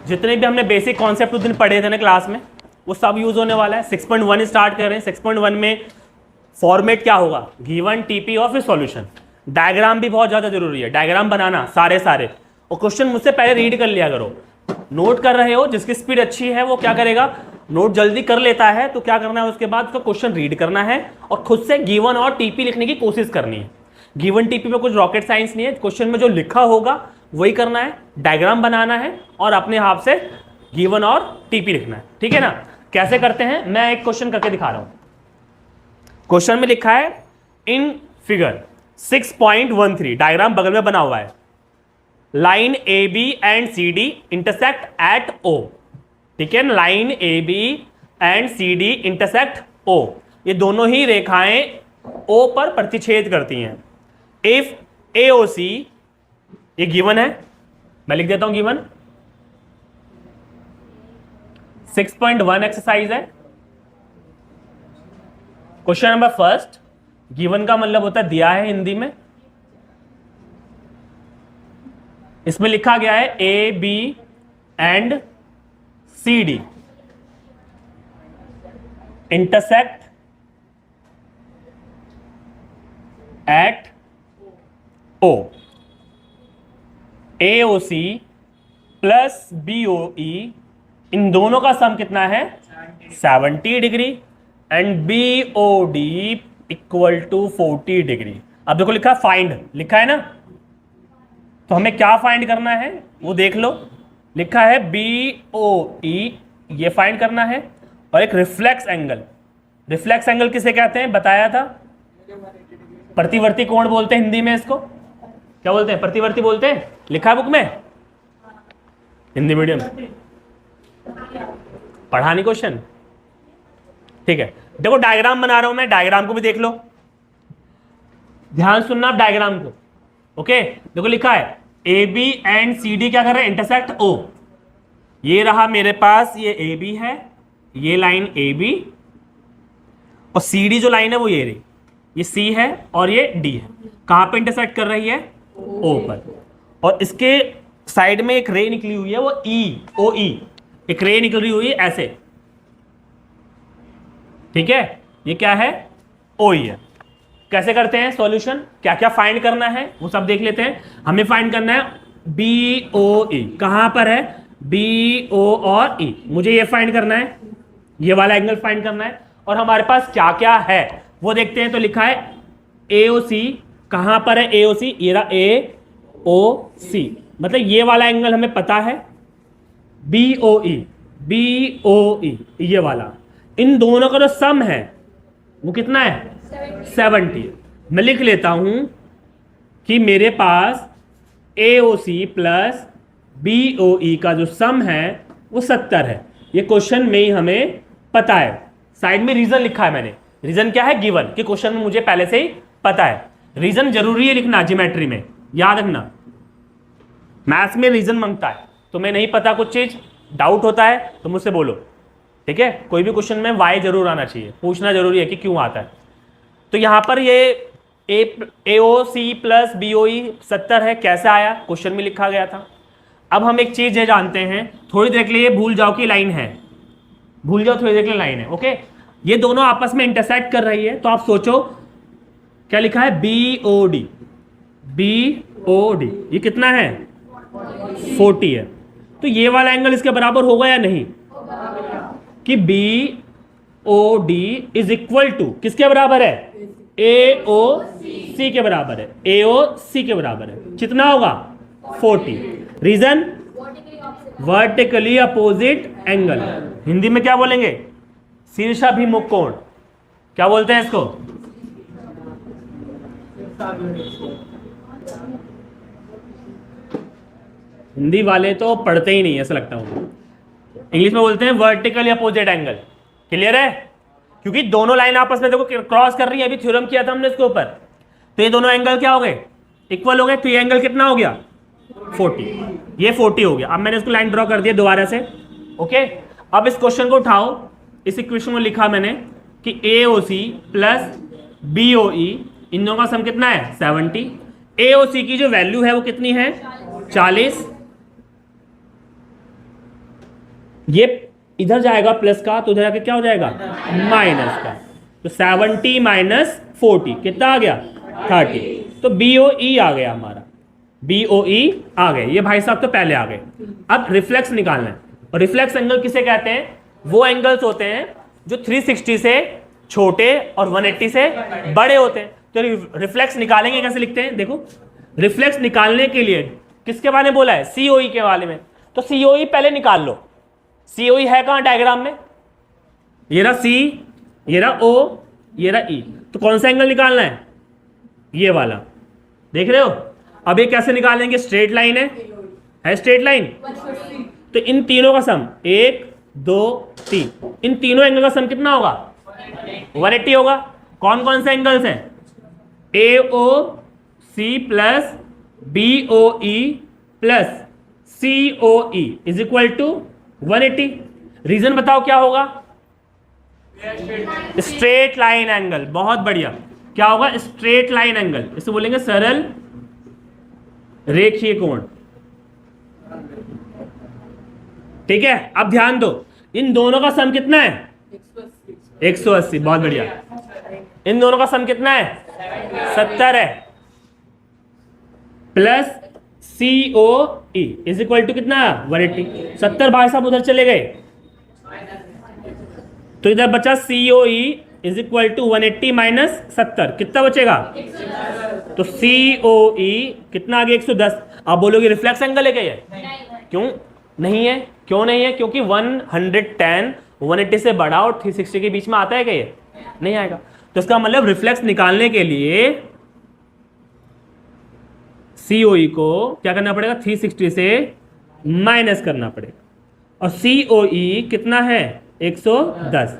जितने भी हमने बेसिक कॉन्सेप्ट उस दिन पढ़े थे ना क्लास में, वो सब यूज होने वाला है। 6.1 स्टार्ट कर रहे हैं। 6.1 में फॉर्मेट क्या होगा, गिवन, टीपी और फिर सॉल्यूशन। डायग्राम भी बहुत ज्यादा जरूरी है, डायग्राम बनाना सारे और क्वेश्चन मुझसे पहले रीड कर लिया करो। नोट कर रहे हो, जिसकी स्पीड अच्छी है वो क्या करेगा, नोट जल्दी कर लेता है, तो क्या करना है उसके बाद उसका क्वेश्चन रीड करना है और खुद से गिवन और टीपी लिखने की कोशिश करनी है। गिवन टीपी में कुछ रॉकेट साइंस नहीं है, क्वेश्चन में जो लिखा होगा वही करना है, डायग्राम बनाना है और अपने हाथ से गिवन और टीपी लिखना है। ठीक है ना। कैसे करते हैं, मैं एक क्वेश्चन करके दिखा रहा हूं। क्वेश्चन में लिखा है इन फिगर 6.13, डायग्राम बगल में बना हुआ है, line A B and C D intersect at O. ठीक है, line A B and C D intersect O, ये दोनों ही रेखाएं ओ पर प्रतिच्छेद करती हैं। इफ ए ओ सी, ये गिवन है, मैं लिख देता हूं गिवन। 6.1 एक्सरसाइज है। क्वेश्चन नंबर फर्स्ट, गिवन का मतलब होता है दिया है हिंदी में। इसमें लिखा गया है A B and C D intersect at O. A O C plus B O E, इन दोनों का सम कितना है 70 degree and B O D equal to 40 degree. अब देखो लिखा फाइंड, लिखा है ना, तो हमें क्या फाइंड करना है वो देख लो। लिखा है बी ओ ई, ये फाइंड करना है, और एक रिफ्लेक्स एंगल। रिफ्लेक्स एंगल किसे कहते हैं बताया था, प्रतिवर्ती कोण बोलते हैं हिंदी में इसको। क्या बोलते हैं, प्रतिवर्ती बोलते हैं, लिखा है बुक में, हिंदी मीडियम पढ़ा नहीं क्वेश्चन। ठीक है, देखो डायग्राम बना रहा हूं मैं, डायग्राम को भी देख लो, ध्यान सुनना आप डायग्राम को। ओके, देखो लिखा है A B and C D क्या कर रहे हैं, इंटरसेक्ट ओ। ये रहा मेरे पास, ये ए बी है, ये लाइन ए बी, और सी डी जो लाइन है वो ये रही, ये सी है और ये डी है। कहां पे इंटरसेक्ट कर रही है, ओ पर, और इसके साइड में एक रे निकली हुई है, वो ई, ओ ई, एक रे निकली हुई है ऐसे। ठीक है, ये क्या है, ओ ई है। कैसे करते हैं सॉल्यूशन, क्या क्या फाइंड करना है वो सब देख लेते हैं। हमें फाइंड करना है बी ओ ई, कहां पर है, बी ओ और ई, मुझे ये फाइंड करना है, ये वाला एंगल फाइंड करना है, और हमारे पास क्या क्या है वो देखते हैं। तो लिखा है ए ओ सी, कहां पर है ए ओ सी, ये रहा ए ओ सी, मतलब ये वाला एंगल हमें पता है, बी ओ ई, बी ओ ई, ये वाला, इन दोनों का जो सम है वो कितना है 70। मैं लिख लेता हूं कि मेरे पास ए O C plus B O ई का जो सम है वो 70 है। ये क्वेश्चन में ही हमें पता है, साइड में रीजन लिखा है मैंने। रीजन क्या है, गिवन, कि क्वेश्चन में मुझे पहले से ही पता है। रीजन जरूरी है लिखना, ज्योमेट्री में याद रखना, मैथ्स में रीजन मांगता है। तुम्हें नहीं पता कुछ चीज, डाउट होता है तो मुझसे बोलो। ठीक है, कोई भी क्वेश्चन में वाई जरूर आना चाहिए, पूछना जरूरी है कि क्यों आता है। तो यहां पर ये ए O C plus B O ई 70 है, कैसे आया, क्वेश्चन में लिखा गया था। अब हम एक चीज ये जानते हैं, थोड़ी देर के लिए भूल जाओ कि लाइन है, भूल जाओ थोड़ी देर के लिए लाइन है। ओके, ये दोनों आपस में इंटरसेक्ट कर रही है, तो आप सोचो क्या लिखा है, B O D, B O D, ये कितना है 40 है। तो ये वाला एंगल इसके बराबर होगा या नहीं, कि B O D is equal to किसके बराबर है, ए ओ सी के बराबर है, ए ओ सी के बराबर है। कितना होगा 40। Reason, vertically opposite angle, Hindi में क्या बोलेंगे, शीर्षाभिमुख कोण। क्या बोलते हैं इसको, हिंदी वाले तो पढ़ते ही नहीं ऐसा लगता है, इंग्लिश में बोलते हैं वर्टिकली अपोजिट एंगल। क्लियर है, क्योंकि दोनों लाइन आपस में देखो क्रॉस कर रही है, अभी थ्योरम किया था हमने इसके ऊपर। तो ये दोनों एंगल क्या हो गए, इक्वल हो गए। तो ये एंगल कितना हो गया 40, ये 40 हो गया। अब मैंने इसको लाइन ड्रॉ कर दिया दोबारा से। ओके, अब इस क्वेश्चन को उठाओ, इस इक्वेशन को लिखा मैंने कि ए O C plus B O E, इन दोनों का सम कितना है 70। ए ओ सी की जो वैल्यू है वो कितनी है 40, ये इधर जाएगा प्लस का, तो उधर जाके क्या हो जाएगा माइनस का। तो 70 माइनस 40 कितना आ गया 30। तो BOE आ गया हमारा, BOE आ गए। ये भाई साहब तो पहले आ गए। अब रिफ्लेक्स निकालना है। और रिफ्लेक्स एंगल किसे कहते हैं? वो एंगल्स होते हैं जो 360 से छोटे और 180 से बड़े होते हैं। तो रिफ्लेक्स निकालेंगे कैसे, लिखते हैं देखो। रिफ्लेक्स निकालने के लिए किसके बारे में बोला है? COE के बारे में। तो COE पहले निकाल लो। COE है कहां डायग्राम में? ये रहा C, ये रहा O, ये रहा E। तो कौन सा एंगल निकालना है? ये वाला, देख रहे हो। अब ये कैसे निकालेंगे? स्ट्रेट लाइन है स्ट्रेट लाइन। तो इन तीनों का सम 1 2 3, इन तीनों एंगल का सम कितना होगा? 180 होगा। कौन कौन से एंगल्स हैं? AOC plus BOE plus COE is equal to 180। Reason बताओ क्या होगा? Straight line angle. बहुत बढ़िया। क्या होगा? Straight line angle. इसे बोलेंगे सरल रेखीय कोण। ठीक है। अब ध्यान दो, इन दोनों का सम कितना है? 180। बहुत बढ़िया। इन दोनों का सम कितना है? 70 है। Plus COE is equal to कितना? 180। 70 भाई साहब उधर चले गए, तो इधर बचा COE is equal to 180 minus 70, कितना बचेगा? तो COE कितना आ गया? 110। आप बोलोगे रिफ्लेक्स एंगल है क्या ये? क्यों नहीं है? क्यों नहीं है? क्योंकि 110 180 से बड़ा और 360 के बीच में आता है क्या ये? नहीं आएगा। तो इसका मतलब रिफ्लेक्स निकालने के लिए COE को क्या करना पड़ेगा? 360 से माइनस करना पड़ेगा। और COE कितना है? 110।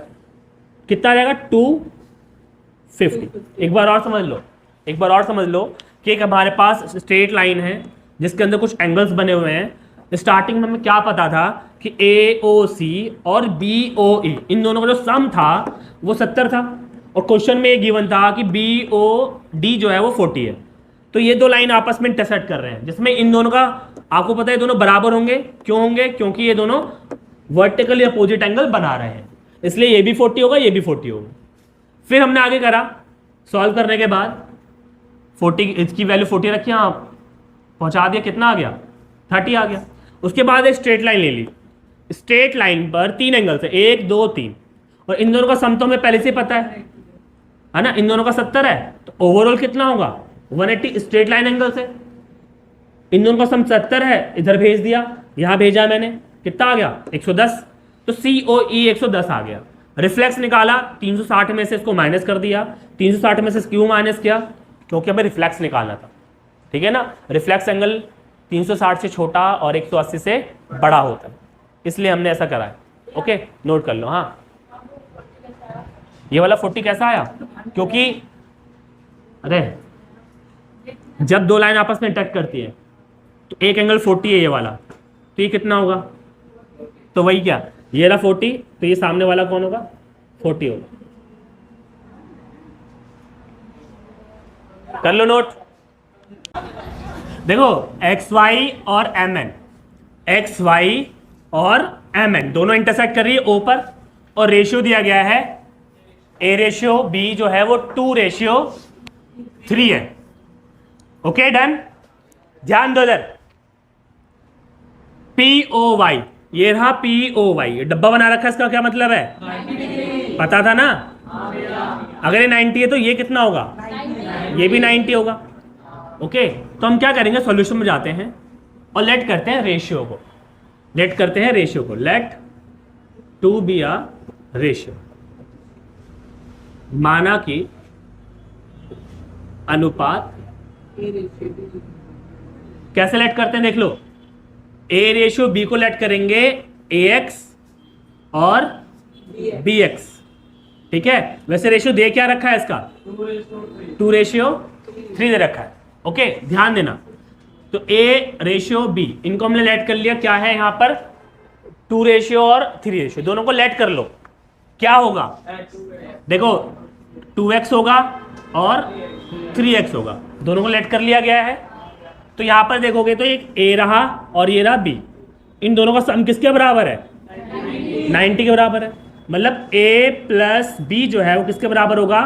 कितना आ जाएगा? 250। एक बार और समझ लो, एक बार और समझ लो कि एक हमारे पास स्ट्रेट लाइन है जिसके अंदर कुछ एंगल्स बने हुए हैं। स्टार्टिंग में हमें क्या पता था कि AOC और BOE इन दोनों का जो सम था वो 70 था, और क्वेश्चन में ये गिवन था कि BOD जो है वो 40 है। तो ये दो लाइन आपस में इंटरसेक्ट कर रहे हैं, जिसमें इन दोनों का आपको पता है दोनों बराबर होंगे। क्यों होंगे? क्योंकि ये दोनों वर्टिकली अपोजिट एंगल बना रहे हैं, इसलिए ये भी 40 होगा, ये भी 40 होगा। फिर हमने आगे करा, सॉल्व करने के बाद 40 इसकी वैल्यू 40 रखी, आप पहुंचा दिया, कितना आ गया? 30 आ गया। उसके बाद एक स्ट्रेट लाइन ले ली। स्ट्रेट लाइन पर 3 एंगल्स है, 1 2 3, और इन दोनों का सम तो हमें पहले से पता है ना। इन दोनों का 70 है, तो ओवरऑल कितना होगा? 180 स्ट्रेट लाइन एंगल से। इन दोनों का सम 70 है, इधर भेज दिया, यहां भेजा मैंने, कितना आ गया? 110। तो COE 110 आ गया। रिफ्लेक्स निकाला, 360 में से इसको माइनस कर दिया। 360 में से क्यों माइनस किया? क्योंकि हमें रिफ्लेक्स निकालना था। ठीक है ना। रिफ्लेक्स एंगल 360 से छोटा और 180 से बड़ा होता है, इसलिए हमने ऐसा करा है। ओके, नोट कर लो। हाँ, ये वाला 40 कैसा आया? क्योंकि अरे जब दो लाइन आपस में टच करती है तो एक एंगल 40 है ये वाला, तो ये कितना होगा? तो वही क्या, ये रहा 40, तो ये सामने वाला कौन होगा? 40 होगा। कर लो नोट। देखो XY और MN, XY और MN दोनों इंटरसेक्ट कर रही है O पर, और रेशियो दिया गया है A/B जो है वो 2/3 है। Okay done. ध्यान दो इधर, POY, ये रहा POY, ये डब्बा बना रखा है, इसका क्या मतलब है? 90। पता था ना। अगर ये 90 है तो ये कितना होगा? 90। ये भी 90 होगा। ओके, तो हम क्या करेंगे, सॉल्यूशन में जाते हैं और लेट करते हैं रेशियो को। लेट करते हैं रेशियो को, लेट 2 बी अ रेशियो। माना कि अनुपात, कैसे लेट करते हैं देख लो। A/B को लेट करेंगे AX और BX। ठीक है, वैसे रेशियो दे क्या रखा है इसका? 2/3 दे रखा है। ओके, ध्यान देना। तो A/B इनको हमने लेट कर लिया। क्या है यहां पर? 2 और 3 दोनों को लेट कर लो। क्या होगा? देखो 2x होगा और 3x होगा, दोनों को लेट कर लिया गया है। तो यहां पर देखोगे तो एक A रहा और ये रहा B, इन दोनों का सम किसके बराबर है? 90 के बराबर है, मतलब a प्लस बी जो है वो किसके बराबर होगा,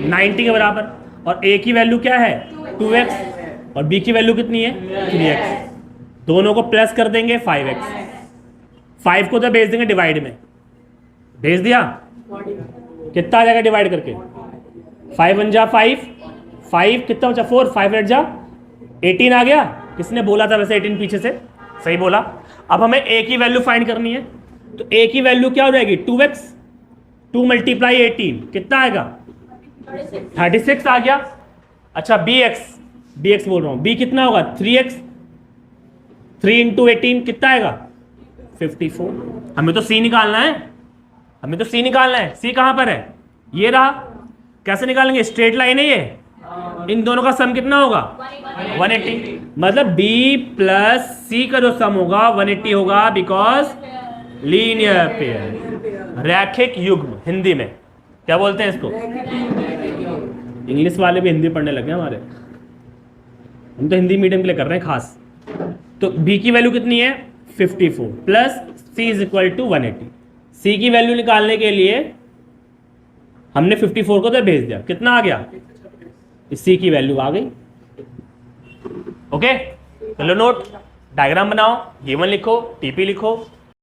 90 के बराबर। और a की वैल्यू क्या है 2x और b की वैल्यू कितनी है 3x। दोनों को प्लस कर देंगे 5x, 5 को तो भेज देंगे डिवाइड में, भेज दिया, कितना आ जाएगा डिवाइड करके, 5 1 जा 5, 5 कितना बचा 4, 5 8 जा 18 आ गया। किसने बोला था वैसे 18 पीछे से, सही बोला। अब हमें a की वैल्यू फाइंड करनी है, तो a की वैल्यू क्या हो जाएगी 2x, 2 मल्टीप्लाई 18 कितना आएगा 36 आ गया। अच्छा bx बोल रहा हूं, b कितना होगा 3x, 3 इंटू 18 कितना आएगा 54। हमें तो c निकालना है, हमें तो c निकालना है। c कहां पर है, ये रहा। कैसे निकालेंगे, स्ट्रेट लाइन है ये, इन दोनों का सम कितना होगा 180, मतलब b प्लस c का जो सम होगा 180 होगा, बिकॉज लीनियर पेयर, रैखिक युग्म। हिंदी में क्या बोलते हैं इसको, इंग्लिश वाले भी हिंदी पढ़ने लगे हमारे, हम तो हिंदी मीडियम के लिए कर रहे हैं खास। तो b की वैल्यू कितनी है 54 plus c is equal to 180। c की वैल्यू निकालने के लिए हमने 54 को तो भेज दिया, कितना आ गया, c की वैल्यू आ गई। ओके, चलो नोट, डायग्राम बनाओ, गिवन लिखो, टीपी लिखो,